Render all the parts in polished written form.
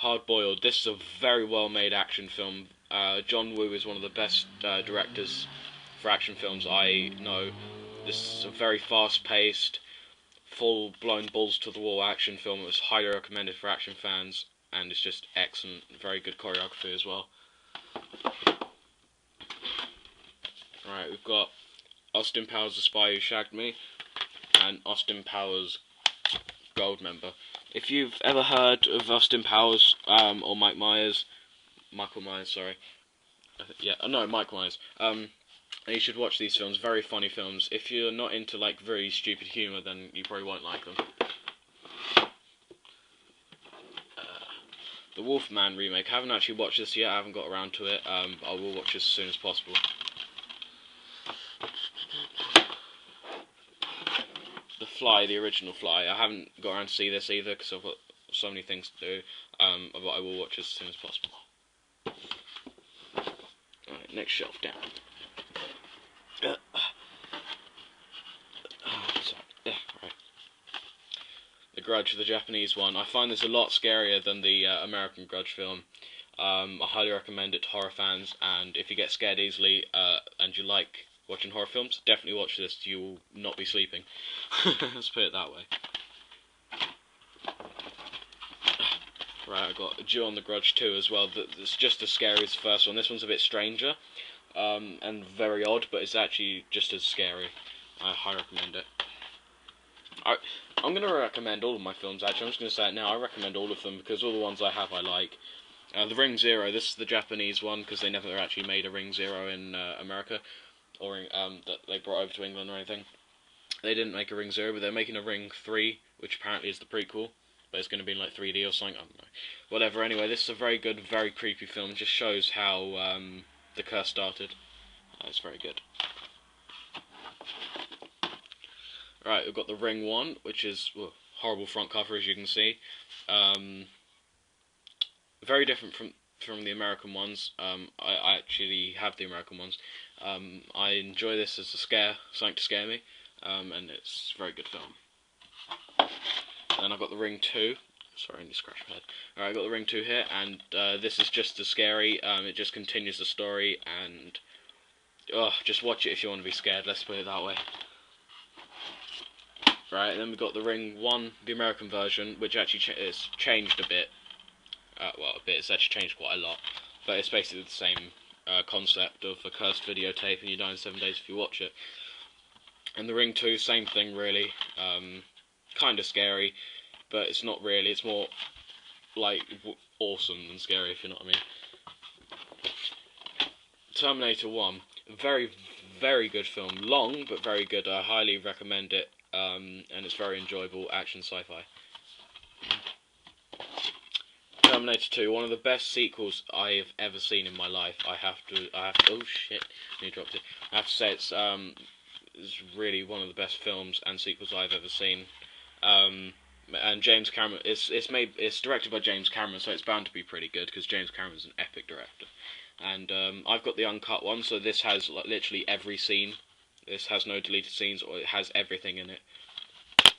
Hard Boiled. This is a very well made action film. John Woo is one of the best directors for action films I know. This is a very fast paced, full blown balls to the wall action film. It was highly recommended for action fans, and it's just excellent. Very good choreography as well. Right, we've got Austin Powers, The Spy Who Shagged Me, and Austin Powers, Gold Member. If you've ever heard of Austin Powers or Michael Myers, sorry, Michael Myers, you should watch these films. Very funny films. If you're not into like very stupid humour, then you probably won't like them. The Wolfman remake. I haven't actually watched this yet. I haven't got around to it. I will watch this as soon as possible. The Fly, the original Fly. I haven't got around to see this either because I've got so many things to do. But I will watch this as soon as possible. Alright, next shelf down. Right. The Grudge, the Japanese one. I find this a lot scarier than the American Grudge film. I highly recommend it to horror fans, and if you get scared easily and you like watching horror films, definitely watch this. You will not be sleeping. Let's put it that way. Right, I've got Jew on the Grudge 2 as well. It's just as scary as the first one. This one's a bit stranger and very odd, but it's actually just as scary. I highly recommend it. I'm going to recommend all of my films, actually. I'm just going to say it now. I recommend all of them because all the ones I have I like. The Ring Zero, this is the Japanese one because they never actually made a Ring Zero in America, or that they brought over to England or anything. They didn't make a Ring Zero, but they're making a Ring 3, which apparently is the prequel, but it's going to be in like 3D or something, I don't know. Whatever, anyway, this is a very good, very creepy film. It just shows how the curse started. It's very good. Right, we've got the Ring 1, which is horrible front cover, as you can see. Very different from the American ones. I actually have the American ones. I enjoy this as a scare, something to scare me, and it's a very good film. And I've got the Ring 2. Sorry, I need to scratch my head. Alright, I've got the Ring 2 here, and this is just as scary. It just continues the story, and just watch it if you want to be scared, let's put it that way. Right, then we've got the Ring 1, the American version, which actually it's changed a bit. It's actually changed quite a lot, but it's basically the same concept of a cursed videotape and you die in 7 days if you watch it. And the Ring 2, same thing really, kind of scary, but it's not really, it's more like awesome than scary, if you know what I mean. Terminator 1, very, very good film, long but very good. I highly recommend it, and it's very enjoyable action sci-fi. Terminator 2, one of the best sequels I have ever seen in my life. I have to, oh shit, you dropped it. I have to say it's really one of the best films and sequels I've ever seen. And James Cameron, it's directed by James Cameron, so it's bound to be pretty good because James Cameron's an epic director. And I've got the uncut one, so this has like literally every scene. This has no deleted scenes, or it has everything in it.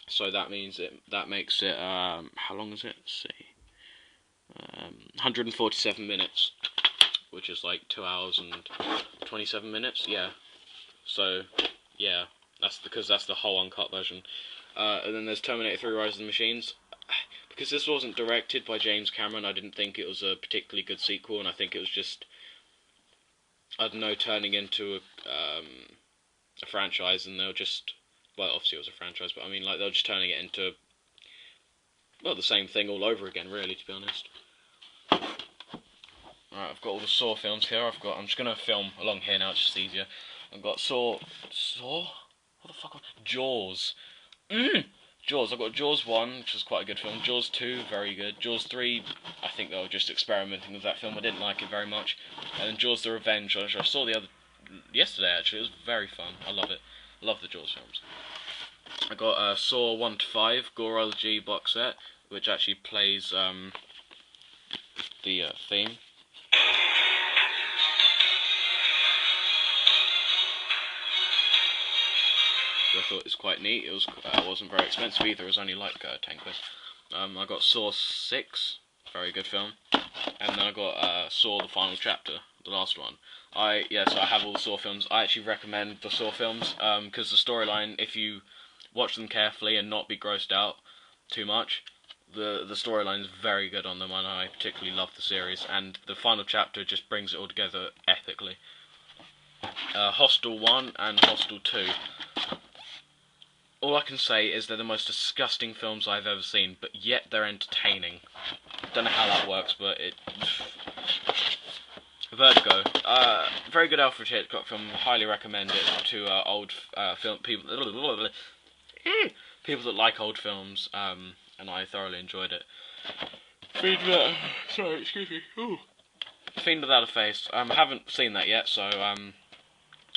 So that means that makes it how long is it? Let's see. 147 minutes, which is like 2 hours and 27 minutes. Yeah. So yeah, that's because that's the whole uncut version. And then there's Terminator 3: Rise of the Machines. Because this wasn't directed by James Cameron, I didn't think it was a particularly good sequel, and I think it was just, I don't know, turning into a franchise, and they'll just, well, obviously it was a franchise, but I mean, like, they're just turning it into, well, the same thing all over again, really, to be honest. Alright, I've got all the Saw films here. I'm just going to film along here now, it's just easier. I've got Saw? What the fuck? Jaws. Jaws. I've got Jaws 1, which was quite a good film. Jaws 2, very good. Jaws 3, I think they were just experimenting with that film. I didn't like it very much. And then Jaws: The Revenge, which I saw yesterday, actually. It was very fun. I love it. I love the Jaws films. I got Saw 1 to 5, Goreology box set, which actually plays the theme. I thought it was quite neat. It wasn't very expensive either. It was only like 10 quid. I got Saw 6, very good film. And then I got Saw: The Final Chapter, the last one. So I have all the Saw films. I actually recommend the Saw films because the storyline, if you watch them carefully and not be grossed out too much, the storyline is very good on them, and I particularly love the series. And the final chapter just brings it all together epically. Hostel 1 and Hostel 2. All I can say is they're the most disgusting films I've ever seen, but yet they're entertaining. Don't know how that works, but it... Vertigo. Very good Alfred Hitchcock film. Highly recommend it to old film people that like old films, and I thoroughly enjoyed it. Sorry, excuse me. Ooh. Fiend Without a Face. I haven't seen that yet, so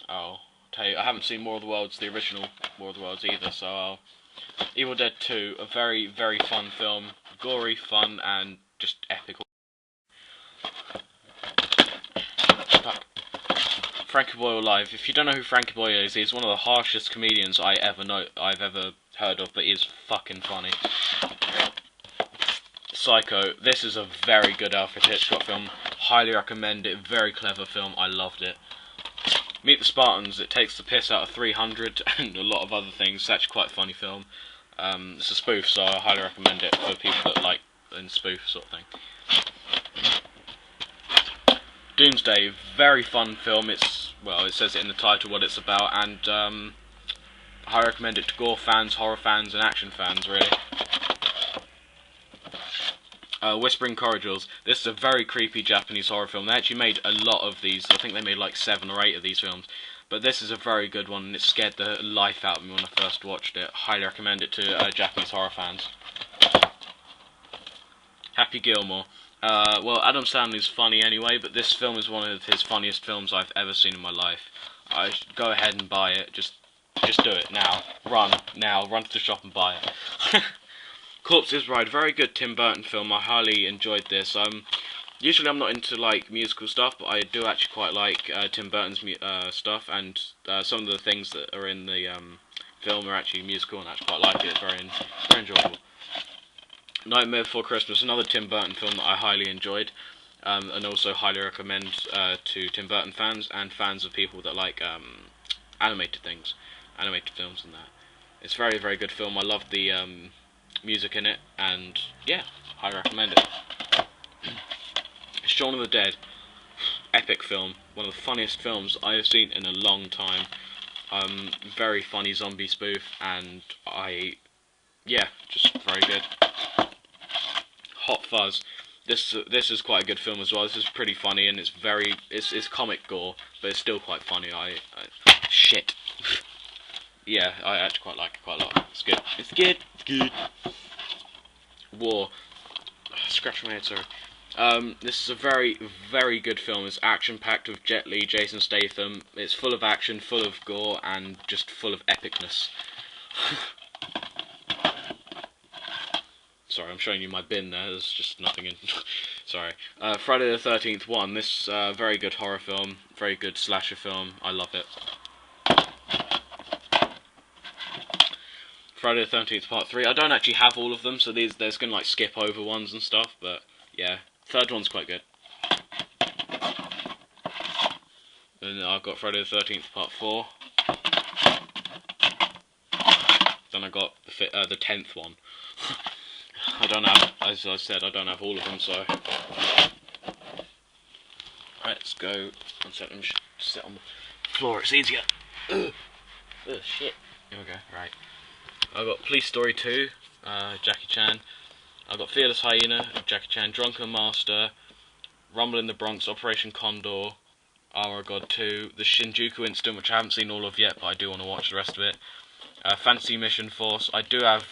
I'll tell you. I haven't seen War of the Worlds, the original War of the Worlds either. So Evil Dead 2, a very, very fun film, gory, fun, and just epic. Frankie Boyle Live. If you don't know who Frankie Boyle is, he's one of the harshest comedians I've ever heard of, but he's fucking funny. Psycho. This is a very good Alfred Hitchcock film. Highly recommend it. Very clever film. I loved it. Meet the Spartans. It takes the piss out of 300 and a lot of other things. It's actually quite a funny film. It's a spoof, so I highly recommend it for people that like spoof sort of thing. Doomsday, very fun film. It says it in the title what it's about, and I recommend it to gore fans, horror fans, and action fans, really. Whispering Corridors. This is a very creepy Japanese horror film. They actually made a lot of these. I think they made like 7 or 8 of these films. But this is a very good one, and it scared the life out of me when I first watched it. Highly recommend it to Japanese horror fans. Happy Gilmore. Well, Adam Sandler's funny anyway, but this film is one of his funniest films I've ever seen in my life. Go ahead and buy it. Just do it now. Run to the shop and buy it. Corpse's Bride, very good Tim Burton film. I highly enjoyed this. Usually I'm not into like musical stuff, but I do actually quite like Tim Burton's stuff, and some of the things that are in the film are actually musical, and I actually quite like it. Very enjoyable. Nightmare Before Christmas, another Tim Burton film that I highly enjoyed, and also highly recommend to Tim Burton fans and fans of people that like animated films and that. It's a very, very good film. I love the music in it, and yeah, I recommend it. Shaun of the Dead, epic film, one of the funniest films I have seen in a long time. Very funny zombie spoof, and just very good. Hot Fuzz. This is quite a good film as well. This is pretty funny, and it's comic gore, but it's still quite funny. Shit. Yeah, I actually quite like it quite a lot. It's good. It's good. War. Scratch my head, sorry. This is a very, very good film. It's action-packed with Jet Li, Jason Statham. It's full of action, full of gore, and just full of epicness. Sorry, I'm showing you my bin there. There's just nothing in. Sorry. Friday the 13th 1. This very good horror film, very good slasher film. I love it. Friday the 13th Part 3. I don't actually have all of them, so there's gonna like skip over ones and stuff. But yeah, third one's quite good. Then I've got Friday the 13th Part 4. Then I got the 10th one. I don't have, as I said, I don't have all of them, so... Right, let's go. One second, let me just sit on the floor, it's easier. Ugh, shit. Here we go, right. I've got Police Story 2, Jackie Chan. I've got Fearless Hyena, Jackie Chan, Drunken Master, Rumble in the Bronx, Operation Condor, Our God 2, The Shinjuku Incident, which I haven't seen all of yet, but I do want to watch the rest of it. Fantasy Mission Force. I do have...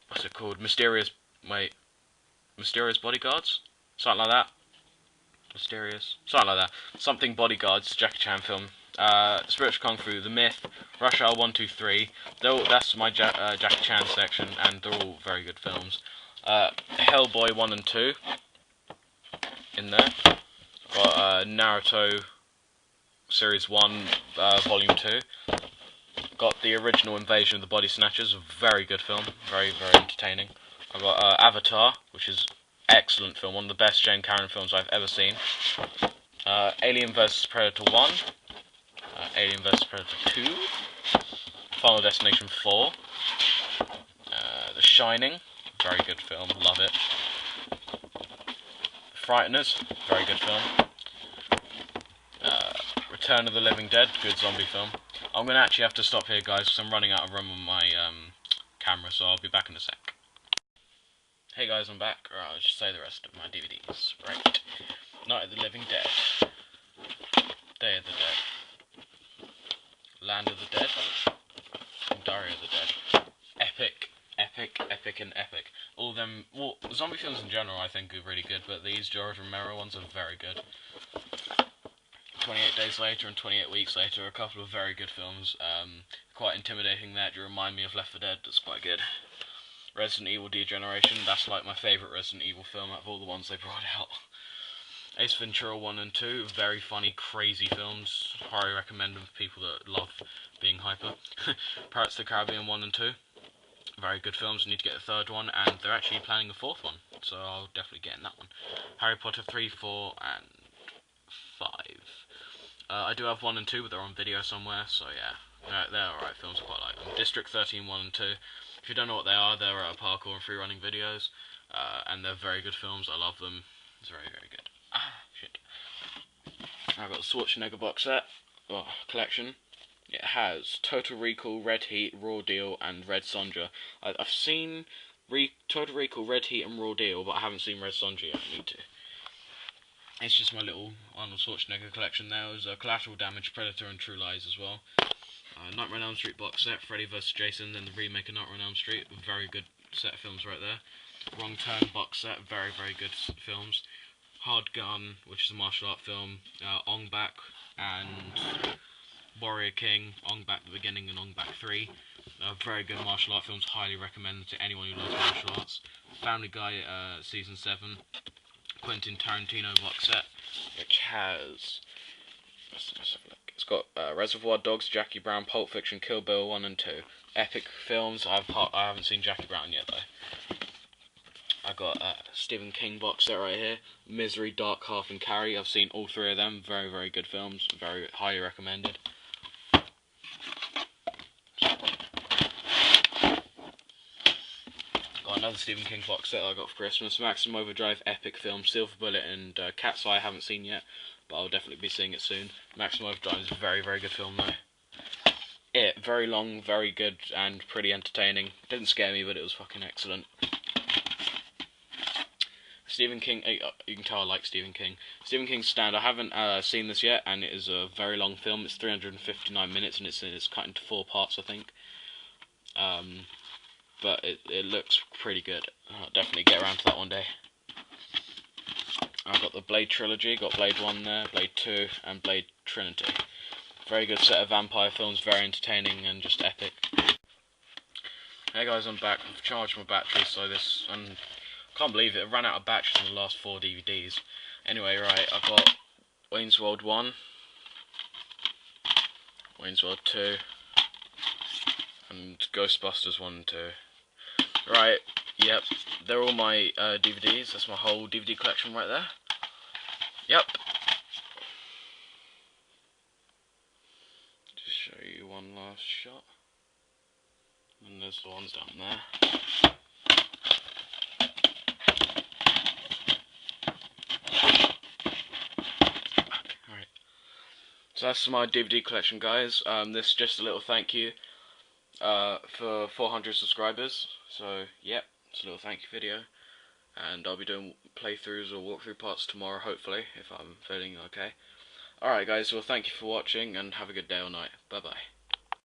what's it called? Mysterious Bodyguards? Something like that. Something like that. Something Bodyguards, Jackie Chan film. Spiritual Kung Fu, The Myth, Rush Hour 1, 2, 3. That's my Jackie Chan section, and they're all very good films. Hellboy 1 and 2 in there. Got Naruto Series 1, Volume 2. Got the original Invasion of the Body Snatchers, a very good film, very, very entertaining. I've got Avatar, which is excellent film, one of the best Jane Cameron films I've ever seen. Alien vs Predator 1, Alien vs Predator 2, Final Destination 4, The Shining, very good film, love it. Frighteners, very good film. Return of the Living Dead, good zombie film. I'm going to actually have to stop here, guys, because I'm running out of room on my camera, so I'll be back in a sec. Hey guys, I'm back, or I'll just say the rest of my DVDs. Right. Night of the Living Dead, Day of the Dead, Land of the Dead, and Diary of the Dead. Epic, epic, epic, and epic. All of them, well, zombie films in general I think are really good, but these George Romero ones are very good. 28 Days Later and 28 Weeks Later are a couple of very good films. Quite intimidating there, do remind me of Left 4 Dead, that's quite good. Resident Evil Degeneration, that's like my favourite Resident Evil film out of all the ones they brought out. Ace Ventura 1 and 2, very funny, crazy films. Highly recommend them for people that love being hyper. Pirates of the Caribbean 1 and 2, very good films. I need to get the third one, and they're actually planning a fourth one, so I'll definitely get in that one. Harry Potter 3, 4, and 5. I do have 1 and 2, but they're on video somewhere, so yeah. They're alright films, I quite like them. District 13, 1 and 2. If you don't know what they are, they're parkour and free running videos, and they're very good films. I love them. It's very, very good. Shit. I've got the Schwarzenegger box set, collection. It has Total Recall, Red Heat, Raw Deal, and Red Sonja. I've seen Total Recall, Red Heat, and Raw Deal, but I haven't seen Red Sonja yet. I need to. It's just my little Arnold Schwarzenegger collection. There's Collateral Damage, Predator, and True Lies as well. Nightmare on Elm Street box set, Freddy vs Jason, then the remake of Nightmare on Elm Street. Very good set of films right there. Wrong Turn box set, very, very good films. Hard Gun, which is a martial art film. Ong Bak and Warrior King, Ong Bak the Beginning and Ong Bak 3. Very good martial art films, highly recommended to anyone who loves martial arts. Family Guy Season 7, Quentin Tarantino box set, which has... Let's have a look. It's got Reservoir Dogs, Jackie Brown, Pulp Fiction, Kill Bill 1 and 2. Epic films. I haven't seen Jackie Brown yet though. I got Stephen King box set right here. Misery, Dark Half, and Carrie. I've seen all 3 of them. Very, very good films. Very highly recommended. Got another Stephen King box set I got for Christmas. Maximum Overdrive, epic film. Silver Bullet and Cat's Eye I haven't seen yet, but I'll definitely be seeing it soon. Maximum Overdrive is a very, very good film though. Very long, very good, and pretty entertaining. Didn't scare me, but it was fucking excellent. Stephen King, you can tell I like Stephen King. Stephen King's Stand, I haven't seen this yet, and it is a very long film. It's 359 minutes, and it's cut into 4 parts, I think. But it looks pretty good. I'll definitely get around to that one day. I've got the Blade trilogy, got Blade 1 there, Blade 2, and Blade Trinity. Very good set of vampire films, very entertaining and just epic. Hey guys, I'm back. I've charged my battery, so and can't believe it, I ran out of batteries in the last 4 DVDs. Anyway, right, I've got Wayne's World 1, Wayne's World 2, and Ghostbusters 1 and 2. Right, yep, they're all my DVDs. That's my whole DVD collection right there. Yep. Just show you one last shot. And there's the ones down there. Alright. So that's my DVD collection, guys. This is just a little thank you for 400 subscribers. So, yep, it's a little thank you video. And I'll be doing playthroughs or walkthrough parts tomorrow, hopefully, if I'm feeling okay. Alright guys, well thank you for watching, and have a good day or night. Bye bye.